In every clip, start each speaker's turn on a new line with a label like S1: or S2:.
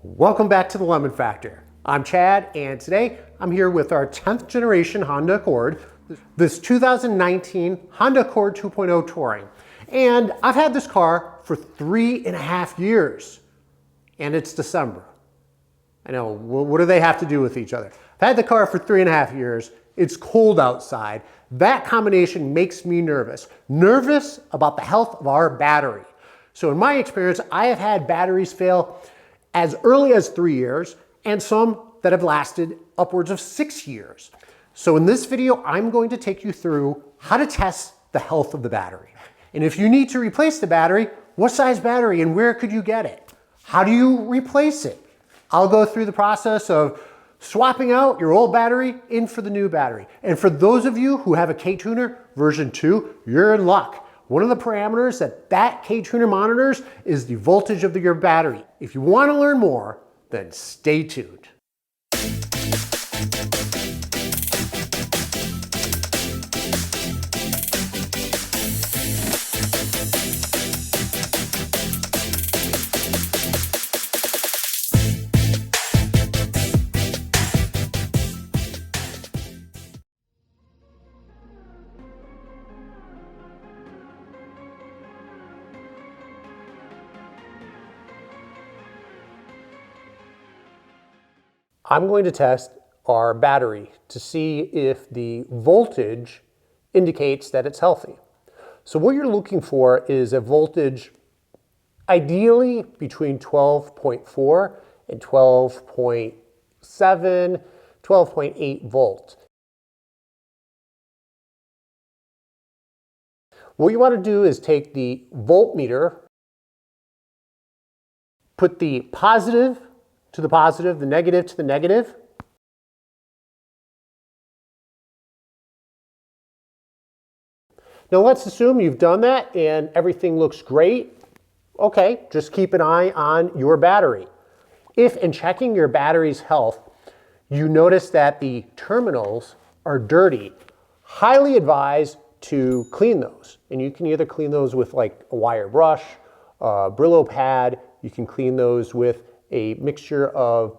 S1: Welcome back to the Lemon Factor. I'm Chad, and today I'm here with our 10th generation Honda Accord, this 2019 Honda Accord 2.0 Touring. And I've had this car for 3.5 years, and it's December. I know, what do they have to do with each other? I've had the car for 3.5 years. It's cold outside. That combination makes me nervous. Nervous about the health of our battery. So in my experience, I have had batteries fail as early as 3 years, and some that have lasted upwards of 6 years. So in this video, I'm going to take you through how to test the health of the battery. And if you need to replace the battery, what size battery and where could you get it? How do you replace it? I'll go through the process of swapping out your old battery in for the new battery. And for those of you who have a K-Tuner version 2, you're in luck. One of the parameters that K-Tuner monitors is the voltage of your battery. If you want to learn more, then stay tuned. I'm going to test our battery to see if the voltage indicates that it's healthy. So what you're looking for is a voltage ideally between 12.4 and 12.7, 12.8 volts. What you want to do is take the voltmeter, put the positive to the positive, the negative to the negative. Now let's assume you've done that and everything looks great. Okay, just keep an eye on your battery. If in checking your battery's health, you notice that the terminals are dirty, highly advised to clean those. And you can either clean those with like a wire brush, a Brillo pad, you can clean those with a mixture of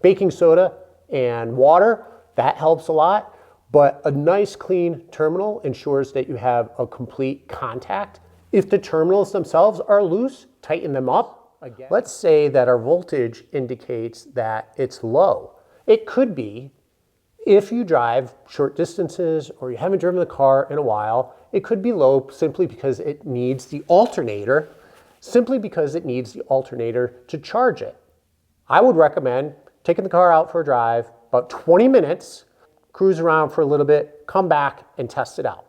S1: baking soda and water. That helps a lot, but a nice clean terminal ensures that you have a complete contact. If the terminals themselves are loose, tighten them up. Again, let's say that our voltage indicates that it's low. It could be if you drive short distances or you haven't driven the car in a while, it could be low simply because it needs the alternator to charge it. I would recommend taking the car out for a drive, about 20 minutes, cruise around for a little bit, come back and test it out.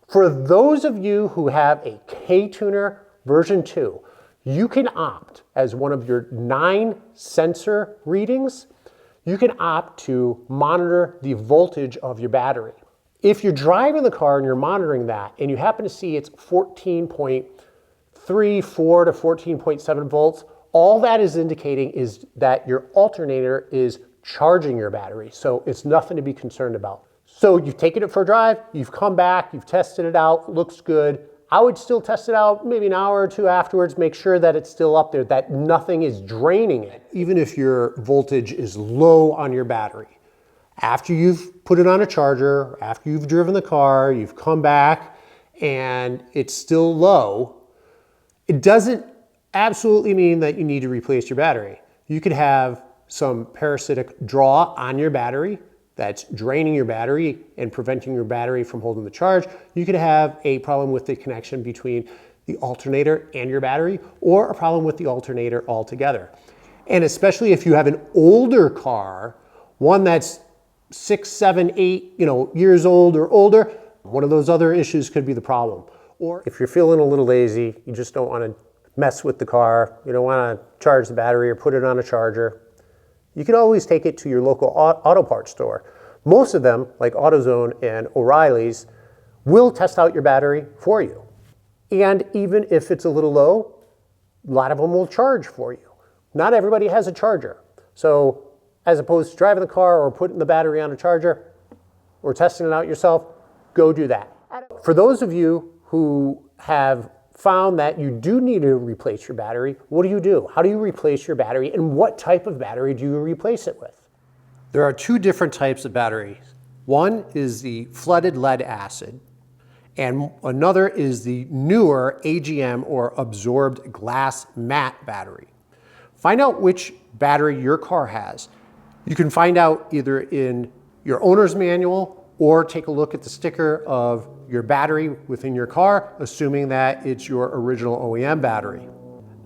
S1: For those of you who have a K-Tuner version 2, you can opt as one of your 9 sensor readings, you can opt to monitor the voltage of your battery. If you're driving the car and you're monitoring that and you happen to see it's 14.34 to 14.7 volts, all that is indicating is that your alternator is charging your battery. So it's nothing to be concerned about. So you've taken it for a drive, you've come back, you've tested it out, looks good. I would still test it out maybe an hour or two afterwards, make sure that it's still up there, that nothing is draining it. Even if your voltage is low on your battery. After you've put it on a charger, after you've driven the car, you've come back and it's still low, it doesn't absolutely mean that you need to replace your battery. You could have some parasitic draw on your battery that's draining your battery and preventing your battery from holding the charge. You could have a problem with the connection between the alternator and your battery, or a problem with the alternator altogether. And especially if you have an older car, one that's 6, 7, 8, years old or older, one of those other issues could be the problem. Or if you're feeling a little lazy, you just don't want to mess with the car, you don't want to charge the battery or put it on a charger, you can always take it to your local auto parts store. Most of them, like AutoZone and O'Reilly's, will test out your battery for you. And even if it's a little low, a lot of them will charge for you. Not everybody has a charger. So as opposed to driving the car or putting the battery on a charger or testing it out yourself, go do that. For those of you who have found that you do need to replace your battery, what do? How do you replace your battery, and what type of battery do you replace it with? There are two different types of batteries. One is the flooded lead acid, and another is the newer AGM or absorbed glass matte battery. Find out which battery your car has. You can find out either in your owner's manual or take a look at the sticker of your battery within your car, assuming that it's your original OEM battery.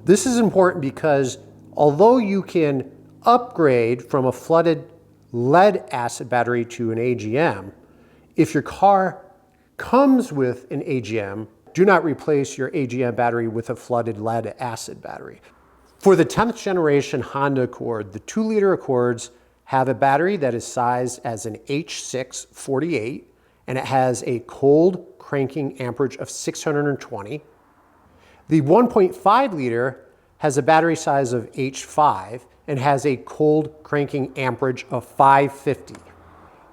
S1: This is important because although you can upgrade from a flooded lead acid battery to an AGM, if your car comes with an AGM, do not replace your AGM battery with a flooded lead acid battery. For the 10th generation Honda Accord, the 2-liter Accords have a battery that is sized as an H648, and it has a cold cranking amperage of 620. The 1.5 liter has a battery size of H5 and has a cold cranking amperage of 550.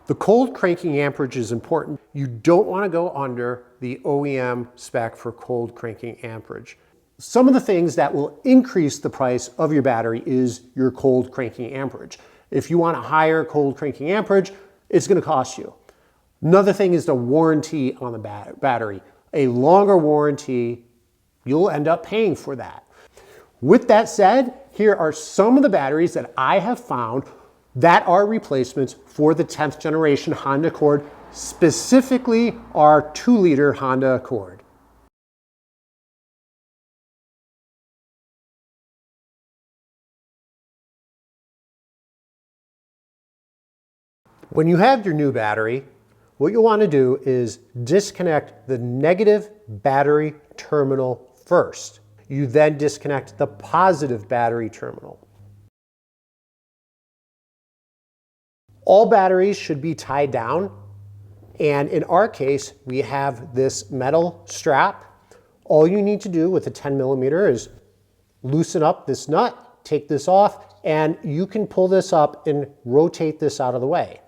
S1: The cold cranking amperage is important. You don't want to go under the OEM spec for cold cranking amperage. Some of the things that will increase the price of your battery is your cold cranking amperage. If you want a higher cold cranking amperage, it's going to cost you. Another thing is the warranty on the battery. A longer warranty, you'll end up paying for that. With that said, here are some of the batteries that I have found that are replacements for the 10th generation Honda Accord, specifically our 2-liter Honda Accord. When you have your new battery, what you'll want to do is disconnect the negative battery terminal first. You then disconnect the positive battery terminal. All batteries should be tied down, and in our case, we have this metal strap. All you need to do with a 10mm is loosen up this nut, take this off, and you can pull this up and rotate this out of the way.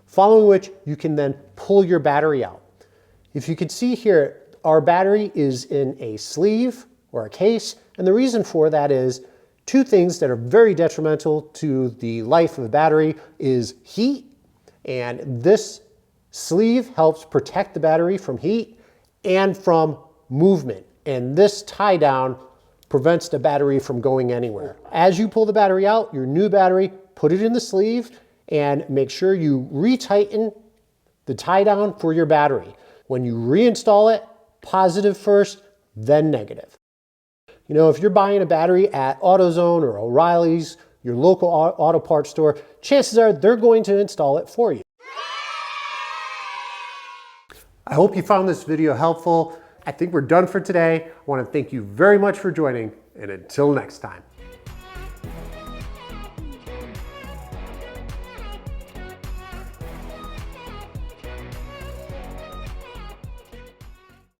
S1: Following which, you can then pull your battery out. If you can see here, our battery is in a sleeve or a case, and the reason for that is two things that are very detrimental to the life of a battery is heat, and this sleeve helps protect the battery from heat and from movement, and this tie down prevents the battery from going anywhere. As you pull the battery out, your new battery, put it in the sleeve and make sure you retighten the tie down for your battery. When you reinstall it, positive first, then negative. You know, if you're buying a battery at AutoZone or O'Reilly's, your local auto parts store, chances are they're going to install it for you. I hope you found this video helpful. I think we're done for today. I want to thank you very much for joining, and until next time.